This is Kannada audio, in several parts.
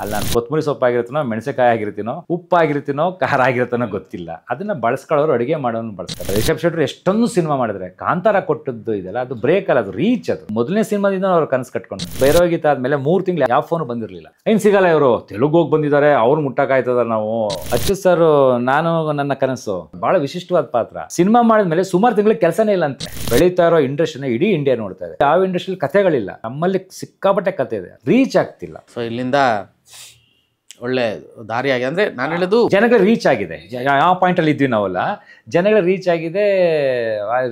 ಅಲ್ಲ ನಾನು ಕೊತ್ತಂಬರಿ ಸೊಪ್ಪಾಗಿರ್ತೀನೋ ಮೆಣಸಿನಕಾಯಿ ಆಗಿರ್ತೀನೋ ಉಪ್ಪಾಗಿರ್ತೀನೋ ಖಾರ ಆಗಿರ್ತಾನೋ ಗೊತ್ತಿಲ್ಲ, ಅದನ್ನ ಬಳಸ್ಕೊಳ್ಳೋರು ಅಡುಗೆ ಮಾಡೋನು ಬಳಸ್ತಾರೆ. ರಿಷಬ್ ಶೆಟ್ಟಿ ಎಷ್ಟೊಂದು ಸಿನಿಮಾ ಮಾಡಿದ್ರೆ, ಕಾಂತಾರ ಕೊಟ್ಟದ್ದು ಇದೆಲ್ಲ ಅದು ಬ್ರೇಕ್ ಅಲ್ಲ, ಅದು ರೀಚ್. ಅದು ಮೊದಲನೇ ಸಿನಿಮಾದಿಂದ ಅವ್ರು ಕನಸು ಕಟ್ಕೊಂಡು ಭೈರವಗೀತ ಆದ್ಮೇಲೆ 3 ತಿಂಗಳು ಯಾವ ಫೋನು ಬಂದಿರಲಿಲ್ಲ. ಏನ್ ಸಿಗಲ್ಲ ಇವರು ತೆಲುಗು ಹೋಗಿ ಬಂದಿದ್ದಾರೆ, ಅವ್ರು ಮುಟ್ಟಕ್ಕಾಯ್ತದ ನಾವು. ಅಚ್ಯುತ್ ಸರ್ ನಾನು ನನ್ನ ಕನಸು ಬಹಳ ವಿಶಿಷ್ಟವಾದ ಪಾತ್ರ. ಸಿನಿಮಾ ಮಾಡಿದ್ಮೇಲೆ ಸುಮಾರು ತಿಂಗಳಿಗೆ ಕೆಲಸನೇ ಇಲ್ಲ ಅಂತ. ಬೆಳೀತಾ ಇರೋ ಇಂಡಸ್ಟ್ರಿನ ಇಡೀ ಇಂಡಿಯಾ ನೋಡ್ತಾ ಇದೆ. ಯಾವ ಇಂಡಸ್ಟ್ರಿಯಲ್ಲಿ ಕಥೆಗಳಿಲ್ಲ, ನಮ್ಮಲ್ಲಿ ಸಿಕ್ಕಾಪಟ್ಟೆ ಕಥೆ ಇದೆ, ರೀಚ್ ಆಗ್ತಿಲ್ಲ. ಸೊ ಇಲ್ಲಿಂದ ಒಳ್ಳೆ ದಾರಿಯಾಗಿ ಅಂದರೆ ನಾನು ಹೇಳೋದು ಜನಗಳಿಗೆ ರೀಚ್ ಆಗಿದೆ. ಯಾವ ಪಾಯಿಂಟಲ್ಲಿ ಇದ್ವಿ ನಾವಲ್ಲ, ಜನಗಳಿಗೆ ರೀಚ್ ಆಗಿದೆ.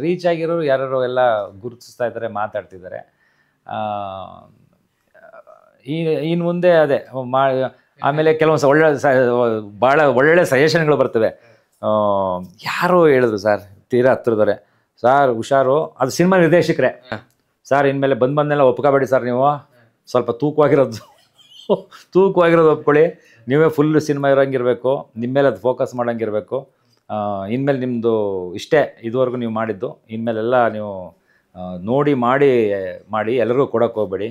ರೀಚ್ ಆಗಿರೋರು ಯಾರು ಎಲ್ಲ ಗುರುತಿಸ್ತಾ ಇದ್ದಾರೆ, ಮಾತಾಡ್ತಿದ್ದಾರೆ. ಇನ್ನು ಮುಂದೆ ಅದೇ ಆಮೇಲೆ ಕೆಲವೊಂದು ಭಾಳ ಒಳ್ಳೆ ಸಜೆಷನ್ಗಳು ಬರ್ತವೆ. ಯಾರು ಹೇಳಿದ್ರು ಸರ್, ತೀರಾ ಹತ್ರದವರೆ, ಸರ್ ಹುಷಾರು, ಅದು ಸಿನಿಮಾ ನಿರ್ದೇಶಕರೇ, ಸರ್ ಇನ್ಮೇಲೆ ಬಂದೆಲ್ಲ ಒಪ್ಕೋಬೇಡಿ ಸರ್, ನೀವು ಸ್ವಲ್ಪ ತೂಕವಾಗಿರೋದು ಒಪ್ಕೊಳ್ಳಿ, ನೀವೇ ಫುಲ್ ಸಿನಿಮಾ ಇರೋಂಗಿರಬೇಕು, ನಿಮ್ಮ ಮೇಲೆ ಅದು ಫೋಕಸ್ ಮಾಡೋಂಗಿರಬೇಕು, ಇನ್ಮೇಲೆ ನಿಮ್ಮದು ಇಷ್ಟೇ ಇದುವರೆಗೂ ನೀವು ಮಾಡಿದ್ದು, ಇನ್ಮೇಲೆಲ್ಲ ನೀವು ನೋಡಿ ಮಾಡಿ ಎಲ್ಲರಿಗೂ ಕೊಡೋಕೆ ಹೋಗ್ಬೇಡಿ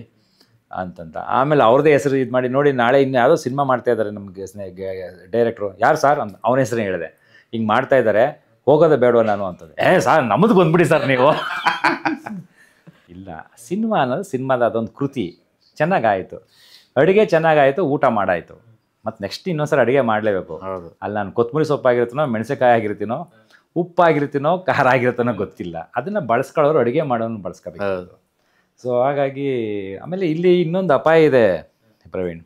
ಅಂತಂತ. ಆಮೇಲೆ ಅವ್ರದ್ದೇ ಹೆಸರು ಇದು ಮಾಡಿ, ನೋಡಿ ನಾಳೆ ಇನ್ನು ಯಾವುದೋ ಸಿನಿಮಾ ಮಾಡ್ತಾ ಇದ್ದಾರೆ ನಮಗೆ ಡೈರೆಕ್ಟ್ರು, ಯಾರು ಸರ್ ಅಂತ ಅವನ ಹೆಸರೇ ಹೇಳಿದೆ, ಹಿಂಗೆ ಮಾಡ್ತಾ ಇದ್ದಾರೆ, ಹೋಗೋದೇ ಬೇಡವ ನಾನು ಅಂತಂದೆ. ಸರ್ ನಮ್ಮದು ಬಂದ್ಬಿಡಿ ಸರ್ ನೀವು. ಇಲ್ಲ, ಸಿನಿಮಾ ಅನ್ನೋದು ಸಿನಿಮಾದ ಅದೊಂದು ಕೃತಿ ಚೆನ್ನಾಗಾಯಿತು, ಅಡುಗೆ ಚೆನ್ನಾಗಾಯಿತು, ಊಟ ಮಾಡಾಯಿತು, ಮತ್ತು ನೆಕ್ಸ್ಟ್ ಇನ್ನೊಂದ್ಸಲ ಅಡುಗೆ ಮಾಡಲೇಬೇಕು. ಅಲ್ಲಿ ನಾನು ಕೊತ್ತಂಬರಿ ಸೊಪ್ಪಾಗಿರ್ತೀನೋ ಮೆಣಸಿನಕಾಯಿ ಆಗಿರ್ತೀನೋ ಉಪ್ಪಾಗಿರ್ತೀನೋ ಖಾರ ಆಗಿರ್ತಾನೋ ಗೊತ್ತಿಲ್ಲ, ಅದನ್ನು ಬಳಸ್ಕೊಳ್ಳೋರು ಅಡುಗೆ ಮಾಡೋನು ಬಳಸ್ಕೋಬೇಕು. ಸೊ ಹಾಗಾಗಿ ಆಮೇಲೆ ಇಲ್ಲಿ ಇನ್ನೊಂದು ಅಪಾಯ ಇದೆ ಪ್ರವೀಣ್.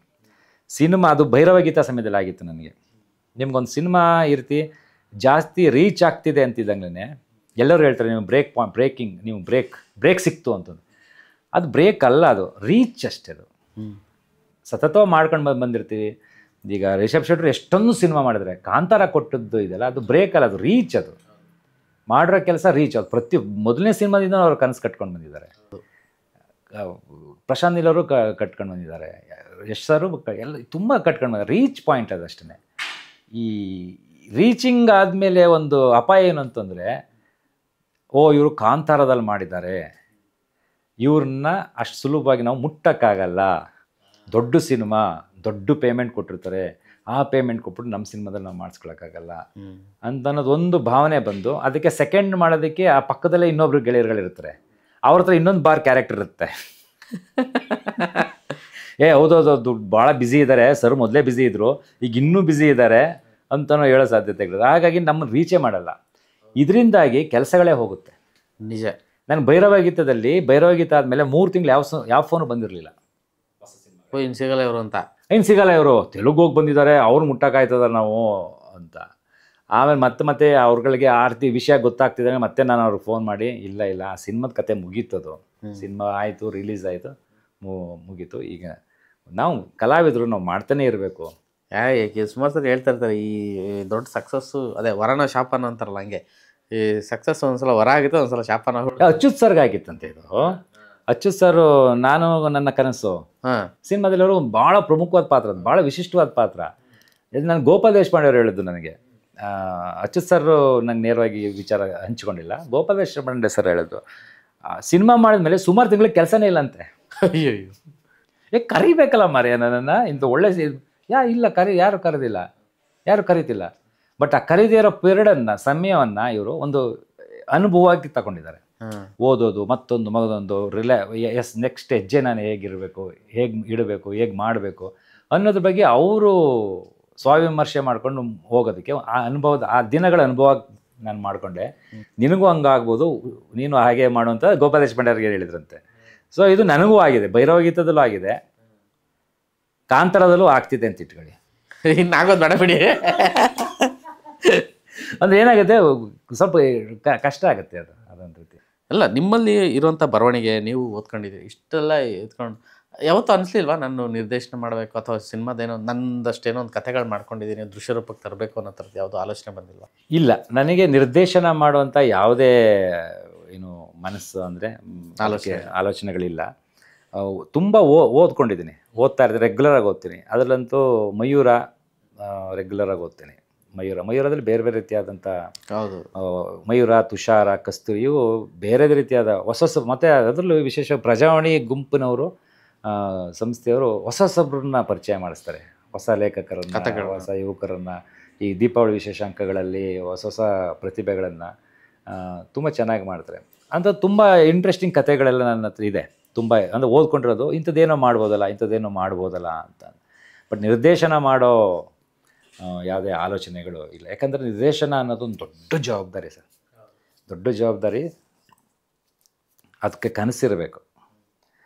ಸಿನಿಮಾ ಅದು ಭೈರವಗೀತ ಸಮಯದಲ್ಲಿ ಆಗಿತ್ತು ನನಗೆ. ನಿಮ್ಗೊಂದು ಸಿನಿಮಾ ಇರ್ತಿ ಜಾಸ್ತಿ ರೀಚ್ ಆಗ್ತಿದೆ ಅಂತಿದ್ದಂಗೆ ಎಲ್ಲರೂ ಹೇಳ್ತಾರೆ ನೀವು ಬ್ರೇಕಿಂಗ್ ನೀವು ಬ್ರೇಕ್ ಸಿಕ್ತು ಅಂತಂದು. ಅದು ಬ್ರೇಕ್ ಅಲ್ಲ, ಅದು ರೀಚ್ ಅಷ್ಟೇ. ಅದು ಸತತವಾಗಿ ಮಾಡ್ಕೊಂಡು ಬಂದಿರ್ತೀವಿ. ಈಗ ರಿಷಬ್ ಶೆಟ್ಟಿ ಎಷ್ಟೊಂದು ಸಿನಿಮಾ ಮಾಡಿದ್ರೆ, ಕಾಂತಾರ ಕೊಟ್ಟದ್ದು ಇದೆಲ್ಲ ಅದು ಬ್ರೇಕ್ ಅಲ್ಲ, ಅದು ರೀಚ್. ಅದು ಮಾಡಿರೋ ಕೆಲಸ ರೀಚ್. ಅದು ಮೊದಲನೇ ಸಿನಿಮಾದಿಂದ ಅವ್ರು ಕನಸು ಕಟ್ಕೊಂಡು ಬಂದಿದ್ದಾರೆ. ಪ್ರಶಾಂತ್ ನೀಲ್ ಅವರು ಕಟ್ಕೊಂಡು ಬಂದಿದ್ದಾರೆ, ಯಶ್ ಸರು ಎಲ್ಲ ತುಂಬ ಕಟ್ಕೊಂಡು ಬಂದಿದ್ದಾರೆ. ರೀಚ್ ಪಾಯಿಂಟ್ ಅದು ಅಷ್ಟೇ. ಈ ರೀಚಿಂಗ್ ಆದಮೇಲೆ ಒಂದು ಅಪಾಯ ಏನು ಅಂತಂದರೆ, ಇವರು ಕಾಂತಾರದಲ್ಲಿ ಮಾಡಿದ್ದಾರೆ, ಇವ್ರನ್ನ ಅಷ್ಟು ಸುಲಭವಾಗಿ ನಾವು ಮುಟ್ಟಕ್ಕಾಗಲ್ಲ, ದೊಡ್ಡ ಸಿನಿಮಾ ದೊಡ್ಡ ಪೇಮೆಂಟ್ ಕೊಟ್ಟಿರ್ತಾರೆ, ಆ ಪೇಮೆಂಟ್ ಕೊಟ್ಬಿಟ್ಟು ನಮ್ಮ ಸಿನಿಮಾದಲ್ಲಿ ನಾವು ಮಾಡಿಸ್ಕೊಳಕ್ಕಾಗಲ್ಲ ಅಂತ ಅನ್ನೋದು ಒಂದು ಭಾವನೆ ಬಂದು, ಅದಕ್ಕೆ ಸೆಕೆಂಡ್ ಮಾಡೋದಕ್ಕೆ ಆ ಪಕ್ಕದಲ್ಲೇ ಇನ್ನೊಬ್ರು ಗೆಳೆಯರುಗಳಿರ್ತಾರೆ, ಅವ್ರ ಹತ್ರ ಇನ್ನೊಂದು ಬಾರ್ ಕ್ಯಾರೆಕ್ಟರ್ ಇರುತ್ತೆ. ಹೌದೌದು ಭಾಳ ಬ್ಯುಸಿ ಇದ್ದಾರೆ ಸರ್, ಮೊದಲೇ ಬ್ಯುಸಿ ಇದ್ದರು, ಈಗ ಇನ್ನೂ ಬ್ಯುಸಿ ಇದ್ದಾರೆ ಅಂತಲೂ ಹೇಳೋ ಸಾಧ್ಯತೆಗಳಿದೆ. ಹಾಗಾಗಿ ನಮ್ಮನ್ನು ರೀಚೇ ಮಾಡಲ್ಲ. ಇದರಿಂದಾಗಿ ಕೆಲಸಗಳೇ ಹೋಗುತ್ತೆ. ನಿಜ. ನಾನು ಭೈರವಗೀತ ಆದಮೇಲೆ 3 ತಿಂಗಳು ಯಾವ ಫೋನು ಬಂದಿರಲಿಲ್ಲ. ಇನ್ನು ಸಿಗಲ್ಲ ಇವರು ಅಂತ, ಏನು ಸಿಗಲ್ಲ ಇವರು ತೆಲುಗು ಹೋಗಿ ಬಂದಿದ್ದಾರೆ, ಅವ್ರು ಮುಟ್ಟಕ್ಕಾಯ್ತದ ನಾವು ಅಂತ. ಆಮೇಲೆ ಮತ್ತೆ ಅವ್ರುಗಳಿಗೆ ಆರ್ತಿ ವಿಷಯ ಗೊತ್ತಾಗ್ತಿದ್ದಾರೆ, ಮತ್ತೆ ನಾನು ಅವ್ರಿಗೆ ಫೋನ್ ಮಾಡಿ, ಇಲ್ಲ ಆ ಸಿನಿಮಾದ ಕತೆ ಮುಗೀತದು, ಸಿನಿಮಾ ಆಯಿತು, ರಿಲೀಸ್ ಆಯಿತು, ಮುಗೀತು. ಈಗ ನಾವು ಕಲಾವಿದರು ನಾವು ಮಾಡ್ತಾನೆ ಇರಬೇಕು. ಸುಮಾರು ಸರಿ ಹೇಳ್ತಾ ಇರ್ತಾರೆ, ಈ ದೊಡ್ಡ ಸಕ್ಸಸ್ಸು ಅದೇ ವರನ ಶಾಪನ ಅಂತಾರಲ್ಲ, ಹಂಗೆ ಈ ಸಕ್ಸಸ್ ಒಂದ್ಸಲ ವರ ಆಗಿತ್ತು, ಒಂದ್ಸಲ ಶಾಪನ. ಅಚ್ಯುತ್ ಸರ್ಗೆ ಆಗಿತ್ತಂತೆ ಇದು. ಅಚ್ಯುತ್ ಸರ್ ನಾನು ನನ್ನ ಕನಸು ಸಿನಿಮಾದಲ್ಲಿ ಅವರು ಭಾಳ ಪ್ರಮುಖವಾದ ಪಾತ್ರ, ಅದು ಭಾಳ ವಿಶಿಷ್ಟವಾದ ಪಾತ್ರ. ಇದು ನಾನು ಗೋಪಾಲ್ ದೇಶಪಾಂಡೆ ಅವರು ಹೇಳಿದ್ದು ನನಗೆ. ಅಚ್ಯುತ್ ಸರ್ ನಂಗೆ ನೇರವಾಗಿ ವಿಚಾರ ಹಂಚ್ಕೊಂಡಿಲ್ಲ, ಗೋಪಾಲ್ ದೇಶಪಾಂಡೆ ಸರ್ ಹೇಳಿದ್ದು. ಸಿನಿಮಾ ಮಾಡಿದ್ಮೇಲೆ ಸುಮಾರು ತಿಂಗಳಿಗೆ ಕೆಲಸನೇ ಇಲ್ಲ ಅಂತೆ. ಅಯ್ಯೋ ಕರಿಬೇಕಲ್ಲ ಮಾರ್ಯ ನನ್ನನ್ನು, ಇಂಥ ಒಳ್ಳೆ ಇಲ್ಲ ಯಾರು ಕರೀತಿಲ್ಲ. ಬಟ್ ಆ ಕರೀದೇ ಇರೋ ಪೀರಿಯಡನ್ನು, ಸಮಯವನ್ನು ಇವರು ಒಂದು ಅನುಭವವಾಗಿ ತಗೊಂಡಿದ್ದಾರೆ. ಓದೋದು ಮತ್ತೊಂದು ನೆಕ್ಸ್ಟ್ ಹೆಜ್ಜೆ ನಾನು ಹೇಗಿರಬೇಕು, ಹೇಗೆ ಇಡಬೇಕು, ಹೇಗೆ ಮಾಡಬೇಕು ಅನ್ನೋದ್ರ ಬಗ್ಗೆ ಅವರು ಸ್ವಾವಿಮರ್ಶೆ ಮಾಡ್ಕೊಂಡು ಹೋಗೋದಕ್ಕೆ ಆ ದಿನಗಳ ಅನುಭವ ನಾನು ಮಾಡಿಕೊಂಡೆ. ನಿನಗೂ ಹಂಗಾಗ್ಬೋದು, ನೀನು ಹಾಗೆ ಮಾಡುವಂಥ ಗೋಪಾಲ್ ದೇಶಪಾಂಡೆ ಅವ್ರಿಗೆ ಹೇಳಿದ್ರಂತೆ. ಸೊ ಇದು ನನಗೂ ಆಗಿದೆ, ಭೈರವಗೀತದಲ್ಲೂ ಆಗಿದೆ, ಕಾಂತಾರದಲ್ಲೂ ಆಗ್ತಿದೆ ಅಂತ ಇಟ್ಕೊಳ್ಳಿ. ಇನ್ನಾಗೋದು ಬೇಡ ಬಿಡಿ. ಅಂದರೆ ಏನಾಗುತ್ತೆ, ಸ್ವಲ್ಪ ಕಷ್ಟ ಆಗುತ್ತೆ ಅದೊಂದು ರೀತಿ. ಅಲ್ಲ, ನಿಮ್ಮಲ್ಲಿ ಇರುವಂಥ ಬರವಣಿಗೆ ನೀವು ಓದ್ಕೊಂಡಿದ್ದೀರಿ, ಇಷ್ಟೆಲ್ಲ ಎತ್ಕೊಂಡು ಯಾವತ್ತೂ ಅನಿಸ್ಲಿಲ್ವಾ ನಾನು ನಿರ್ದೇಶನ ಮಾಡಬೇಕು ಅಥವಾ ಸಿನಿಮಾದೇನೋ ನನ್ನದಷ್ಟೇನೋ ಒಂದು ಕಥೆಗಳು ಮಾಡ್ಕೊಂಡಿದ್ದೀನಿ, ದೃಶ್ಯ ರೂಪಕ್ಕೆ ತರಬೇಕು ಅನ್ನೋ ಥರದ್ದು ಯಾವುದೋ ಆಲೋಚನೆ ಬಂದಿಲ್ವಾ? ಇಲ್ಲ, ನನಗೆ ನಿರ್ದೇಶನ ಮಾಡುವಂಥ ಯಾವುದೇ ಮನಸ್ಸು ಅಂದರೆ ಆಲೋಚನೆಗಳಿಲ್ಲ. ತುಂಬ ಓದ್ಕೊಂಡಿದ್ದೀನಿ, ಓದ್ತಾ ಇರ್ತೀನಿ, ರೆಗ್ಯುಲರಾಗಿ ಓದ್ತೀನಿ. ಅದರಲ್ಲಂತೂ ಮಯೂರ ರೆಗ್ಯುಲರಾಗಿ ಓದ್ತೀನಿ. ಮಯೂರದಲ್ಲಿ ಬೇರೆ ರೀತಿಯಾದಂಥ ಮಯೂರ, ತುಷಾರ, ಕಸ್ತೂರಿ, ಇವು ಬೇರೆ ರೀತಿಯಾದ ಹೊಸ ಮತ್ತು ಅದರಲ್ಲೂ ವಿಶೇಷ ಪ್ರಜಾವಾಣಿ ಗುಂಪಿನವರು ಸಂಸ್ಥೆಯವರು ಹೊಸೊಬ್ಬರನ್ನ ಪರಿಚಯ ಮಾಡಿಸ್ತಾರೆ, ಹೊಸ ಲೇಖಕರನ್ನು, ಹೊಸ ಯುವಕರನ್ನು. ಈ ದೀಪಾವಳಿ ವಿಶೇಷಾಂಕಗಳಲ್ಲಿ ಹೊಸ ಹೊಸ ಪ್ರತಿಭೆಗಳನ್ನು ತುಂಬ ಚೆನ್ನಾಗಿ ಮಾಡ್ತಾರೆ. ಅಂತ ತುಂಬ ಇಂಟ್ರೆಸ್ಟಿಂಗ್ ಕಥೆಗಳೆಲ್ಲ ನನ್ನ ಹತ್ರ ಇದೆ, ತುಂಬ ಅಂದರೆ ಓದ್ಕೊಂಡಿರೋದು. ಇಂಥದ್ದೇನೋ ಮಾಡ್ಬೋದಲ್ಲ ಅಂತ. ಬಟ್ ನಿರ್ದೇಶನ ಮಾಡೋ ಯಾವುದೇ ಆಲೋಚನೆಗಳು ಇಲ್ಲ. ಯಾಕಂದರೆ ನಿರ್ದೇಶನ ಅನ್ನೋದು ಒಂದು ದೊಡ್ಡ ಜವಾಬ್ದಾರಿ ಸರ್, ದೊಡ್ಡ ಜವಾಬ್ದಾರಿ. ಅದಕ್ಕೆ ಕನಸಿರಬೇಕು.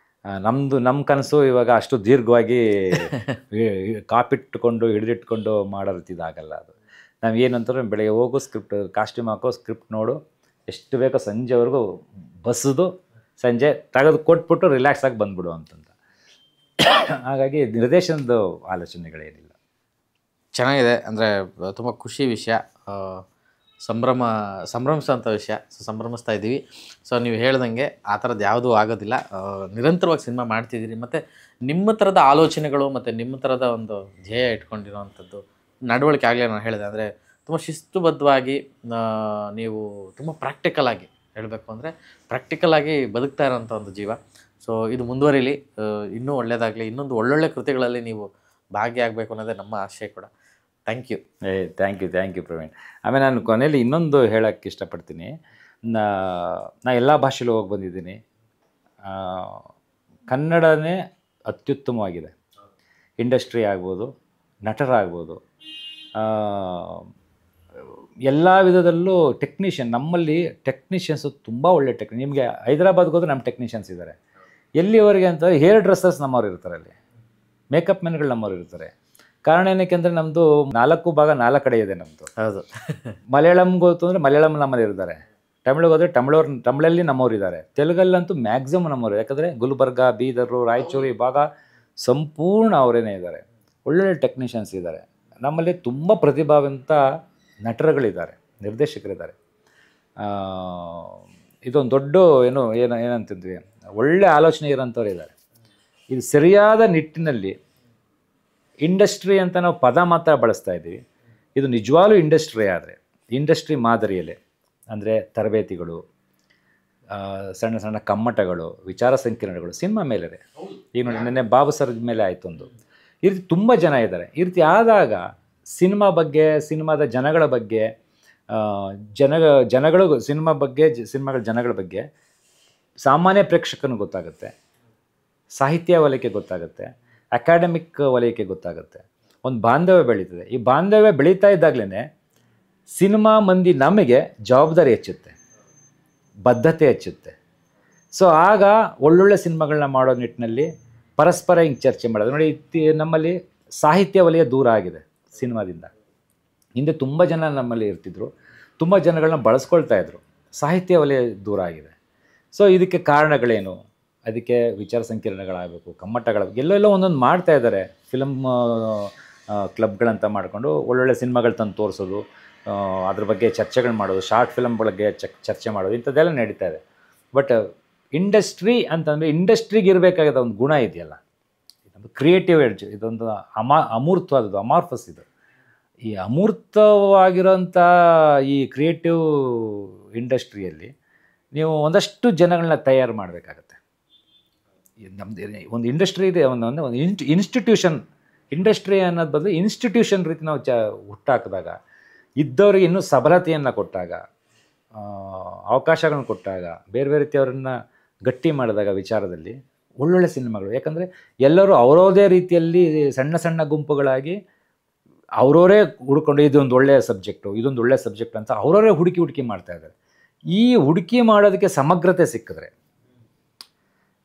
ನಮ್ಮ ಕನಸು ಇವಾಗ ಅಷ್ಟು ದೀರ್ಘವಾಗಿ ಕಾಪಿಟ್ಕೊಂಡು ಹಿಡಿದಿಟ್ಕೊಂಡು ಮಾಡೋ ರೀತಿದಾಗಲ್ಲ ಅದು. ನಾವು ಏನಂತಾರೆ, ಬೆಳಗ್ಗೆ ಹೋಗೋ ಸ್ಕ್ರಿಪ್ಟ್, ಕಾಸ್ಟ್ಯೂಮ್ ಹಾಕೋ, ಸ್ಕ್ರಿಪ್ಟ್ ನೋಡು, ಎಷ್ಟು ಬೇಕೋ ಸಂಜೆವರೆಗೂ ಬಸ್ಸದು, ಸಂಜೆ ತೆಗೆದು ಕೊಟ್ಬಿಟ್ಟು ರಿಲ್ಯಾಕ್ಸ್ ಆಗಿ ಬಂದ್ಬಿಡು ಅಂತಂತ. ಹಾಗಾಗಿ ನಿರ್ದೇಶನದ ಆಲೋಚನೆಗಳೇನಿಲ್ಲ. ಚೆನ್ನಾಗಿದೆ. ಅಂದರೆ ತುಂಬ ಖುಷಿ ವಿಷಯ, ಸಂಭ್ರಮಿಸೋಂಥ ವಿಷಯ. ಸೊ ಸಂಭ್ರಮಿಸ್ತಾ ಇದ್ದೀವಿ. ಸೊ ನೀವು ಹೇಳ್ದಂಗೆ ಆ ಥರದ್ದು ಯಾವುದೂ ಆಗೋದಿಲ್ಲ. ನಿರಂತರವಾಗಿ ಸಿನಿಮಾ ಮಾಡ್ತಿದ್ದೀರಿ. ಮತ್ತು ನಿಮ್ಮ ಥರದ ಆಲೋಚನೆಗಳು ಮತ್ತು ನಿಮ್ಮ ಥರದ ಒಂದು ಧ್ಯೇಯ ಇಟ್ಕೊಂಡಿರೋವಂಥದ್ದು ನಡವಳಿಕೆ ಆಗಲೇ ನಾನು ಹೇಳಿದೆ. ಅಂದರೆ ತುಂಬ ಶಿಸ್ತುಬದ್ಧವಾಗಿ ನೀವು ತುಂಬ ಪ್ರಾಕ್ಟಿಕಲಾಗಿ ಹೇಳಬೇಕು ಅಂದರೆ ಪ್ರಾಕ್ಟಿಕಲಾಗಿ ಬದುಕ್ತಾ ಇರೋಂಥ ಒಂದು ಜೀವ. ಸೊ ಇದು ಮುಂದುವರಿಲಿ, ಇನ್ನೂ ಒಳ್ಳೆಯದಾಗಲಿ, ಇನ್ನೊಂದು ಒಳ್ಳೊಳ್ಳೆ ಕೃತಿಗಳಲ್ಲಿ ನೀವು ಭಾಗಿಯಾಗಬೇಕು ಅನ್ನೋದೇ ನಮ್ಮ ಆಶಯ ಕೂಡ. Thank you. Thank you Praveen. ಆಮೇಲೆ ನಾನು ಕೊನೆಯಲ್ಲಿ ಇನ್ನೊಂದು ಹೇಳೋಕ್ಕೆ ಇಷ್ಟಪಡ್ತೀನಿ. ನಾ ಎಲ್ಲ ಭಾಷೆಲೂ ಹೋಗಿ ಬಂದಿದ್ದೀನಿ. ಕನ್ನಡನೇ ಅತ್ಯುತ್ತಮವಾಗಿದೆ. ಇಂಡಸ್ಟ್ರಿ ಆಗ್ಬೋದು, ನಟರಾಗ್ಬೋದು, ಎಲ್ಲ ವಿಧದಲ್ಲೂ ಟೆಕ್ನಿಷಿಯನ್. ನಮ್ಮಲ್ಲಿ ಟೆಕ್ನಿಷಿಯನ್ಸು ತುಂಬ ಒಳ್ಳೆ ನಿಮಗೆ ಹೈದರಾಬಾದ್ಗೆ ಹೋದ್ರೆ ನಮ್ಮ ಟೆಕ್ನಿಷಿಯನ್ಸ್ ಇದ್ದಾರೆ. ಎಲ್ಲಿವರೆಗೆ ಅಂತ ಹೇರ್ ಡ್ರೆಸ್ಸರ್ಸ್ ನಮ್ಮವ್ರು ಇರ್ತಾರೆ, ಅಲ್ಲಿ ಮೇಕಪ್ ಮೆನ್ಗಳು ನಮ್ಮವ್ರು ಇರ್ತಾರೆ. ಕಾರಣ ಏನಕ್ಕೆ ಅಂದರೆ ನಮ್ಮದು 4 ಭಾಗ 4 ಕಡೆ ಇದೆ ನಮ್ಮದು. ಹೌದು. ಮಲಯಾಳಂಗೆ ಹೋಯ್ತು ಅಂದರೆ ಮಲಯಾಳಂ ನಮ್ಮಲ್ಲಿ ಇರ್ತಾರೆ, ತಮಿಳಿಗೆ ಹೋದರೆ ತಮಿಳಲ್ಲಿ ನಮ್ಮವ್ರು ಇದ್ದಾರೆ, ತೆಲುಗಲ್ಲಂತೂ ಮ್ಯಾಕ್ಸಿಮಮ್ ನಮ್ಮವ್ರು. ಯಾಕಂದರೆ ಗುಲ್ಬರ್ಗ, ಬೀದರು, ರಾಯಚೂರು ಈ ಭಾಗ ಸಂಪೂರ್ಣ ಅವರೇನೇ ಇದ್ದಾರೆ. ಒಳ್ಳೊಳ್ಳೆ ಟೆಕ್ನಿಷಿಯನ್ಸ್ ಇದ್ದಾರೆ ನಮ್ಮಲ್ಲಿ. ತುಂಬ ಪ್ರತಿಭಾವಂತ ನಟರುಗಳಿದ್ದಾರೆ, ನಿರ್ದೇಶಕರಿದ್ದಾರೆ. ಇದೊಂದು ದೊಡ್ಡ ಏನಂತಿದ್ವಿ, ಒಳ್ಳೆ ಆಲೋಚನೆ ಇರೋಂಥವ್ರು ಇದ್ದಾರೆ. ಇದು ಸರಿಯಾದ ನಿಟ್ಟಿನಲ್ಲಿ ಇಂಡಸ್ಟ್ರಿ ಅಂತ ನಾವು ಪದ ಮಾತ್ರ ಬಳಸ್ತಾ ಇದ್ದೀವಿ. ಇದು ನಿಜವಾಗ್ಲೂ ಇಂಡಸ್ಟ್ರಿ ಆದರೆ ಇಂಡಸ್ಟ್ರಿ ಮಾದರಿಯಲ್ಲೇ, ಅಂದರೆ ತರಬೇತಿಗಳು, ಸಣ್ಣ ಸಣ್ಣ ಕಮ್ಮಟಗಳು, ವಿಚಾರ ಸಂಕಿರಣಗಳು ಸಿನಿಮಾ ಮೇಲೆ. ಈಗ ನೋಡಿ, ನೆನ್ನೆ ಬಾಬು ಸರ್ ಮೇಲೆ ಆಯಿತು ಒಂದು. ಈ ರೀತಿ ತುಂಬ ಜನ ಇದ್ದಾರೆ. ಈ ರೀತಿ ಆದಾಗ ಸಿನಿಮಾ ಬಗ್ಗೆ, ಸಿನಿಮಾದ ಜನಗಳ ಬಗ್ಗೆ, ಜನಗಳು ಸಿನಿಮಾ ಬಗ್ಗೆ, ಸಿನಿಮಾಗಳ ಜನಗಳ ಬಗ್ಗೆ ಸಾಮಾನ್ಯ ಪ್ರೇಕ್ಷಕನಿಗೆ ಗೊತ್ತಾಗುತ್ತೆ, ಸಾಹಿತ್ಯ ವಲಯಕ್ಕೆ ಗೊತ್ತಾಗುತ್ತೆ, ಅಕಾಡೆಮಿಕ್ ವಲಯಕ್ಕೆ ಗೊತ್ತಾಗುತ್ತೆ. ಒಂದು ಬಾಂಧವ್ಯ ಬೆಳೀತದೆ. ಈ ಬಾಂಧವ್ಯ ಬೆಳೀತಾ ಇದ್ದಾಗಲೇ ಸಿನಿಮಾ ಮಂದಿ ನಮಗೆ ಜವಾಬ್ದಾರಿ ಹೆಚ್ಚುತ್ತೆ, ಬದ್ಧತೆ ಹೆಚ್ಚುತ್ತೆ. ಸೊ ಆಗ ಒಳ್ಳೊಳ್ಳೆ ಸಿನಿಮಾಗಳನ್ನ ಮಾಡೋ ನಿಟ್ಟಿನಲ್ಲಿ ಪರಸ್ಪರ ಹಿಂಗೆ ಚರ್ಚೆ ಮಾಡೋದು. ನೋಡಿ, ನಮ್ಮಲ್ಲಿ ಸಾಹಿತ್ಯ ವಲಯ ದೂರ ಆಗಿದೆ ಸಿನಿಮಾದಿಂದ. ಹಿಂದೆ ತುಂಬ ಜನ ನಮ್ಮಲ್ಲಿ ಇರ್ತಿದ್ರು, ತುಂಬ ಜನಗಳನ್ನ ಬಳಸ್ಕೊಳ್ತಾ ಇದ್ರು. ಸಾಹಿತ್ಯ ವಲಯ ದೂರ ಆಗಿದೆ. ಸೊ ಇದಕ್ಕೆ ಕಾರಣಗಳೇನು? ಅದಕ್ಕೆ ವಿಚಾರ ಸಂಕಿರಣಗಳಾಗಬೇಕು, ಕಮ್ಮಟಗಳಾಗಬೇಕು. ಎಲ್ಲೆಲ್ಲೋ ಒಂದೊಂದು ಮಾಡ್ತಾ ಇದ್ದಾರೆ. ಫಿಲಮ್ ಕ್ಲಬ್ಗಳಂತ ಮಾಡಿಕೊಂಡು ಒಳ್ಳೊಳ್ಳೆ ಸಿನಿಮಾಗಳು ತಂದು ತೋರಿಸೋದು, ಅದ್ರ ಬಗ್ಗೆ ಚರ್ಚೆಗಳು ಮಾಡೋದು, ಶಾರ್ಟ್ ಫಿಲಮ್ ಬಗ್ಗೆ ಚರ್ಚೆ ಮಾಡೋದು, ಇಂಥದ್ದೆಲ್ಲ ನಡೀತಾ ಇದೆ. ಬಟ್ ಇಂಡಸ್ಟ್ರಿ ಅಂತಂದರೆ ಇಂಡಸ್ಟ್ರಿಗೆ ಇರಬೇಕಾದ ಒಂದು ಗುಣ ಇದೆಯಲ್ಲ, ಇದೊಂದು ಕ್ರಿಯೇಟಿವ್ ಎಡ್ಜ್, ಇದೊಂದು ಅಮೂರ್ತವಾದದ್ದು, ಅಮಾರ್ಫಸ್. ಇದು ಈ ಅಮೂರ್ತವಾಗಿರೋಂಥ ಈ ಕ್ರಿಯೇಟಿವ್ ಇಂಡಸ್ಟ್ರಿಯಲ್ಲಿ ನೀವು ಒಂದಷ್ಟು ಜನಗಳನ್ನ ತಯಾರು ಮಾಡಬೇಕಾಗತ್ತೆ. ನಮ್ಮದು ಒಂದು ಇಂಡಸ್ಟ್ರಿ ಇದೆ, ಒಂದು ಇನ್ಸ್ಟಿಟ್ಯೂಷನ್. ಇಂಡಸ್ಟ್ರಿ ಅನ್ನೋದು ಬದಲು ಇನ್ಸ್ಟಿಟ್ಯೂಷನ್ ರೀತಿ ನಾವು ಹುಟ್ಟಾಕಿದಾಗ, ಇದ್ದವರಿಗೆ ಇನ್ನೂ ಸಬಲತೆಯನ್ನು ಕೊಟ್ಟಾಗ, ಅವಕಾಶಗಳನ್ನು ಕೊಟ್ಟಾಗ, ಬೇರೆ ಬೇರೆ ರೀತಿಯವರನ್ನು ಗಟ್ಟಿ ಮಾಡಿದಾಗ ವಿಚಾರದಲ್ಲಿ ಒಳ್ಳೊಳ್ಳೆ ಸಿನಿಮಾಗಳು. ಯಾಕಂದರೆ ಎಲ್ಲರೂ ಅವರದೇ ರೀತಿಯಲ್ಲಿ ಸಣ್ಣ ಸಣ್ಣ ಗುಂಪುಗಳಾಗಿ ಅವರವರೇ ಹುಡ್ಕೊಂಡು ಇದೊಂದು ಒಳ್ಳೆಯ ಸಬ್ಜೆಕ್ಟು, ಇದೊಂದು ಒಳ್ಳೆಯ ಸಬ್ಜೆಕ್ಟ್ ಅಂತ ಅವರವರೇ ಹುಡುಕಿ ಮಾಡ್ತಾಯಿದ್ದಾರೆ. ಈ ಹುಡುಕಿ ಮಾಡೋದಕ್ಕೆ ಸಮಗ್ರತೆ ಸಿಕ್ಕಿದ್ರೆ,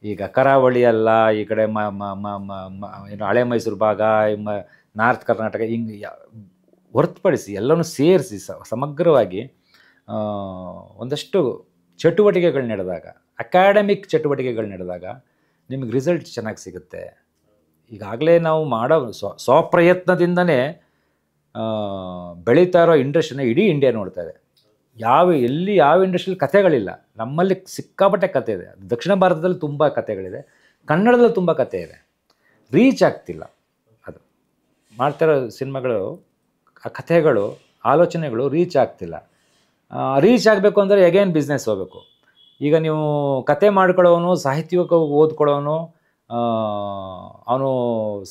ಈಗ ಕರಾವಳಿ ಅಲ್ಲ, ಈ ಕಡೆ ಏನು ಹಳೆ ಮೈಸೂರು ಭಾಗ, ನಾರ್ತ್ ಕರ್ನಾಟಕ, ಹಿಂಗೆ ಹೊರತುಪಡಿಸಿ ಎಲ್ಲನೂ ಸೇರಿಸಿ ಸಮಗ್ರವಾಗಿ ಒಂದಷ್ಟು ಚಟುವಟಿಕೆಗಳು ನಡೆದಾಗ, ಅಕಾಡೆಮಿಕ್ ಚಟುವಟಿಕೆಗಳು ನಡೆದಾಗ ನಿಮಗೆ ರಿಸಲ್ಟ್ ಚೆನ್ನಾಗಿ ಸಿಗುತ್ತೆ. ಈಗಾಗಲೇ ನಾವು ಮಾಡೋ ಸ್ವಪ್ರಯತ್ನದಿಂದನೇ ಬೆಳೀತಾ ಇರೋ ಇಂಡಸ್ಟ್ರಿನ ಇಡೀ ಇಂಡಿಯಾ ನೋಡ್ತಾ ಇದೆ. ಯಾವ ಇಂಡಸ್ಟ್ರಿಯಲ್ಲಿ ಕಥೆಗಳಿಲ್ಲ. ನಮ್ಮಲ್ಲಿ ಸಿಕ್ಕಾಪಟ್ಟೆ ಕಥೆ ಇದೆ. ದಕ್ಷಿಣ ಭಾರತದಲ್ಲಿ ತುಂಬ ಕಥೆಗಳಿದೆ, ಕನ್ನಡದಲ್ಲಿ ತುಂಬ ಕಥೆ ಇದೆ. ರೀಚ್ ಆಗ್ತಿಲ್ಲ. ಅದು ಮಾಡ್ತಿರೋ ಸಿನಿಮಾಗಳು, ಆ ಕಥೆಗಳು, ಆಲೋಚನೆಗಳು ರೀಚ್ ಆಗ್ತಿಲ್ಲ. ರೀಚ್ ಆಗಬೇಕು ಅಂದರೆ ಎಗೇನ್ ಬಿಸ್ನೆಸ್ ಹೋಗಬೇಕು. ಈಗ ನೀವು ಕತೆ ಮಾಡ್ಕೊಳ್ಳೋನು, ಸಾಹಿತ್ಯಕ್ಕೆ ಓದ್ಕೊಳ್ಳೋನು, ಅವನು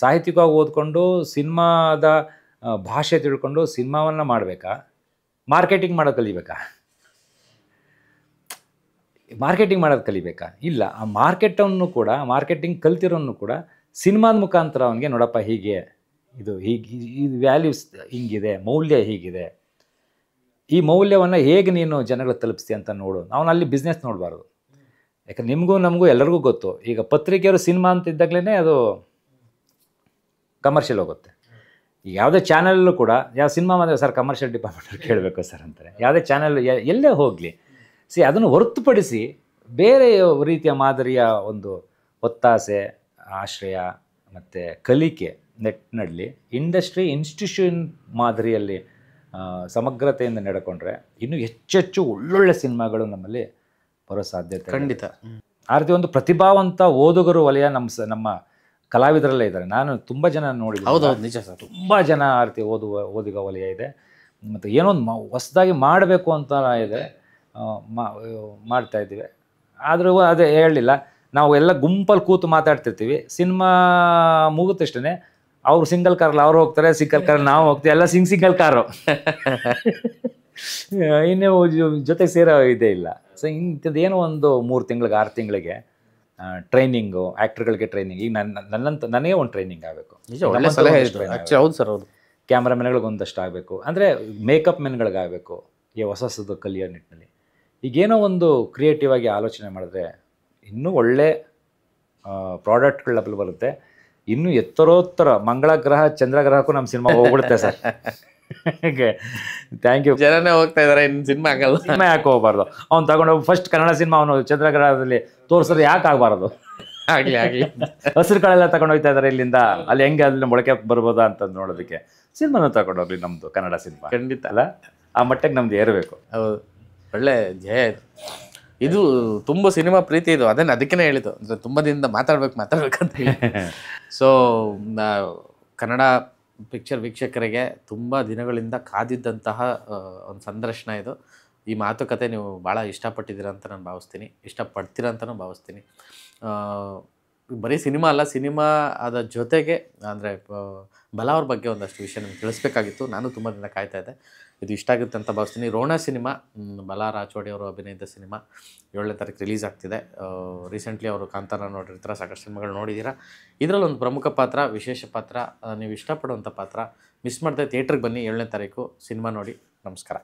ಸಾಹಿತ್ಯಿಕವಾಗಿ ಓದ್ಕೊಂಡು ಸಿನಿಮಾದ ಭಾಷೆ ತಿಳ್ಕೊಂಡು ಸಿನಿಮಾವನ್ನು ಮಾಡಬೇಕಾ, ಮಾರ್ಕೆಟಿಂಗ್ ಮಾಡೋದು ಕಲಿಬೇಕಾ? ಮಾರ್ಕೆಟಿಂಗ್ ಮಾಡೋದು ಕಲಿಬೇಕಾ? ಇಲ್ಲ, ಆ ಮಾರ್ಕೆಟಿಂಗ್ ಕಲ್ತಿರೋನು ಕೂಡ ಸಿನಿಮಾದ ಮುಖಾಂತರ ಅವನಿಗೆ ನೋಡಪ್ಪ ಹೀಗೆ ಇದು ಇದು ವ್ಯಾಲ್ಯೂಸ್ ಹಿಂಗಿದೆ, ಮೌಲ್ಯ ಹೀಗಿದೆ, ಈ ಮೌಲ್ಯವನ್ನು ಹೇಗೆ ನೀನು ಜನಗಳಿಗೆ ತಲುಪಿಸ್ತೀಯ ಅಂತ ನೋಡು. ಅವನು ಅಲ್ಲಿ ಬಿಸ್ನೆಸ್ ನೋಡಬಾರ್ದು. ಯಾಕಂದ್ರೆ ನಿಮಗೂ ನಮಗೂ ಎಲ್ಲರಿಗೂ ಗೊತ್ತು, ಈಗ ಪತ್ರಿಕೆಯವರು ಸಿನಿಮಾ ಅಂತ ಇದ್ದಾಗಲೇ ಅದು ಕಮರ್ಷಿಯಲ್ ಹೋಗುತ್ತೆ. ಈಗ ಯಾವುದೇ ಚಾನಲ್ಲೂ ಕೂಡ ಯಾವ ಸಿನಿಮಾ ಮಾಡಿದ್ರೆ ಸರ್ ಕಮರ್ಷಿಯಲ್ ಡಿಪಾರ್ಟ್ಮೆಂಟಲ್ಲಿ ಕೇಳಬೇಕು ಸರ್ ಅಂತಾರೆ. ಯಾವುದೇ ಚಾನಲ್ ಎಲ್ಲೇ ಹೋಗಲಿ, ಅದನ್ನು ಹೊರತುಪಡಿಸಿ ಬೇರೆ ರೀತಿಯ ಮಾದರಿಯ ಒಂದು ಒತ್ತಾಸೆ, ಆಶ್ರಯ ಮತ್ತು ಕಲಿಕೆ ನೆಟ್ನಲ್ಲಿ ಇನ್ಸ್ಟಿಟ್ಯೂಷನ್ ಮಾದರಿಯಲ್ಲಿ ಸಮಗ್ರತೆಯಿಂದ ನಡ್ಕೊಂಡ್ರೆ ಇನ್ನೂ ಹೆಚ್ಚೆಚ್ಚು ಒಳ್ಳೊಳ್ಳೆ ಸಿನಿಮಾಗಳು ನಮ್ಮಲ್ಲಿ ಬರೋ ಸಾಧ್ಯತೆ ಖಂಡಿತ. ಆ ರೀತಿ ಒಂದು ಪ್ರತಿಭಾವಂತ ಓದುಗರು ವಲಯ ನಮ್ಮ ಕಲಾವಿದರಲ್ಲೇ ಇದ್ದಾರೆ. ನಾನು ತುಂಬ ಜನ ನೋಡಿದ್ದೀನಿ. ಹೌದೌದು, ನಿಜ ಸರ್. ತುಂಬ ಜನ ಆ ರೀತಿ ಓದುಗ ವಲಯ ಇದೆ. ಮತ್ತು ಏನೋ ಒಂದು ಹೊಸದಾಗಿ ಮಾಡಬೇಕು ಅಂತ ಇದೆ, ಮಾಡ್ತಾಯಿದ್ದೀವಿ. ಆದರೂ ಅದೇ ಹೇಳಲಿಲ್ಲ, ನಾವು ಎಲ್ಲ ಗುಂಪಲ್ಲಿ ಕೂತು ಮಾತಾಡ್ತಿರ್ತೀವಿ. ಸಿನಿಮಾ ಮುಗಿದ ತಕ್ಷಣ ಅವ್ರು ಸಿಂಗಲ್ ಕಾರಲ್ಲಿ ಅವ್ರು ಹೋಗ್ತಾರೆ, ಸಿಂಗಲ್ ಕಾರಲ್ಲಿ ನಾವು ಹೋಗ್ತೀವಿ, ಎಲ್ಲ ಸಿಂಗಲ್ ಕಾರು. ಇನ್ನೂ ಜೊತೆಗೆ ಸೇರೋ ಇದೇ ಇಲ್ಲ. ಸೊ ಇಂಥದ್ದು ಏನೋ ಒಂದು 3 ತಿಂಗಳಿಗೆ 6 ತಿಂಗಳಿಗೆ ಟ್ರೈನಿಂಗು, ಆ್ಯಕ್ಟರ್ಗಳಿಗೆ ಟ್ರೈನಿಂಗ್. ಈಗ ನನಗೆ ಒಂದು ಟ್ರೈನಿಂಗ್ ಆಗಬೇಕು. ಹೌದು ಸರ್, ಹೌದು. ಕ್ಯಾಮ್ರಾಮೆನ್ಗಳಿಗೆ ಒಂದಷ್ಟು ಆಗಬೇಕು, ಅಂದರೆ ಮೇಕಪ್ ಮೆನ್ಗಳಿಗಾಗಬೇಕು, ಈ ಹೊಸದು ಕಲಿಯೋ ನಿಟ್ಟಿನಲ್ಲಿ. ಈಗೇನೋ ಒಂದು ಕ್ರಿಯೇಟಿವ್ ಆಗಿ ಆಲೋಚನೆ ಮಾಡಿದ್ರೆ ಇನ್ನೂ ಒಳ್ಳೆ ಪ್ರಾಡಕ್ಟ್ಗಳ ಬರುತ್ತೆ. ಇನ್ನೂ ಎತ್ತರೋತ್ತರ ಮಂಗಳ ಗ್ರಹ ಚಂದ್ರಗ್ರಹಕ್ಕೂ ನಮ್ಮ ಸಿನಿಮಾ ಹೋಗ್ಬಿಡುತ್ತೆ ಸರ್. Thank you. ಜನನೇ ಹೋಗ್ತಾ ಇದ್ದಾರೆ, ಇನ್ನು ಸಿನಿಮಾ ಆಗಲ್ಲ. ಸಿನಿಮಾ ಯಾಕೆ ಹೋಗ್ಬಾರ್ದು? ಅವ್ನು ತಗೊಂಡು ಫಸ್ಟ್ ಕನ್ನಡ ಸಿನಿಮಾ ಅವನು ಚಂದ್ರಗ್ರಹದಲ್ಲಿ ತೋರಿಸಿದ್ರೆ ಯಾಕೆ ಆಗಬಾರ್ದು? ಆಗಲಿ ಆಗಲಿ. ಹಸಿರು ಕಾಳೆಲ್ಲ ತಗೊಂಡು ಹೋಗ್ತಾ ಇದ್ದಾರೆ ಇಲ್ಲಿಂದ, ಅಲ್ಲಿ ಹೆಂಗೆ ಅಲ್ಲಿ ಮೊಳಕೆ ಬರ್ಬೋದಾ ಅಂತ ನೋಡೋದಕ್ಕೆ ಸಿನಿಮಾನ ತಗೊಂಡೋಗ್ಲಿ ನಮ್ಮದು ಕನ್ನಡ ಸಿನಿಮಾ. ಖಂಡಿತ ಅಲ್ಲ, ಆ ಮಟ್ಟಕ್ಕೆ ನಮ್ದು ಏರಬೇಕು. ಹೌದು, ಒಳ್ಳೆ ಧ್ಯೇಯ ಇದು. ತುಂಬ ಸಿನಿಮಾ ಪ್ರೀತಿ ಇದು. ಅದಕ್ಕೇ ಹೇಳಿದ್ದು, ಅಂದರೆ ತುಂಬ ದಿನದಿಂದ ಮಾತಾಡ್ಬೇಕಂತ ಹೇಳಿ. ಸೊ ಕನ್ನಡ ಪಿಕ್ಚರ್ ವೀಕ್ಷಕರಿಗೆ ತುಂಬ ದಿನಗಳಿಂದ ಕಾದಿದ್ದಂತಹ ಒಂದು ಸಂದರ್ಶನ ಇದು. ಈ ಮಾತುಕತೆ ನೀವು ಭಾಳ ಇಷ್ಟಪಟ್ಟಿದ್ದೀರ ಅಂತ ನಾನು ಭಾವಿಸ್ತೀನಿ, ಇಷ್ಟಪಡ್ತೀರ ಅಂತಲೂ ಭಾವಿಸ್ತೀನಿ. ಬರೀ ಸಿನಿಮಾ ಅಲ್ಲ, ಸಿನಿಮಾ ಅದ ಜೊತೆಗೆ ಅಂದರೆ ಬಲ ಅವ್ರ ಬಗ್ಗೆ ಒಂದಷ್ಟು ವಿಷಯ ನಿಮ್ಗೆ ತಿಳಿಸ್ಬೇಕಾಗಿತ್ತು. ನಾನು ತುಂಬ ದಿನ ಕಾಯ್ತಾ ಇದ್ದೆ. ಇದು ಇಷ್ಟ ಆಗುತ್ತೆ ಅಂತ ಭಾವಿಸ್ತೀನಿ. ರೋಣ ಸಿನಿಮಾ, ಬಲ ರಾಚೋಡಿ ಅವರು ಅಭಿನಯದ ಸಿನಿಮಾ 7ನೇ ತಾರೀಕು ರಿಲೀಸ್ ಆಗ್ತಿದೆ. ರೀಸೆಂಟ್ಲಿ ಅವರು ಕಾಂತಾರ ನೋಡಿರ್ತಾರೆ, ಸಾಕಷ್ಟು ಸಿನಿಮಾಗಳು ನೋಡಿದ್ದೀರಾ. ಇದರಲ್ಲಿ ಒಂದು ಪ್ರಮುಖ ಪಾತ್ರ, ವಿಶೇಷ ಪಾತ್ರ, ನೀವು ಇಷ್ಟಪಡುವಂಥ ಪಾತ್ರ. ಮಿಸ್ ಮಾಡದೆ ಥಿಯೇಟ್ರಿಗೆ ಬನ್ನಿ. 7ನೇ ತಾರೀಕು ಸಿನಿಮಾ ನೋಡಿ. ನಮಸ್ಕಾರ.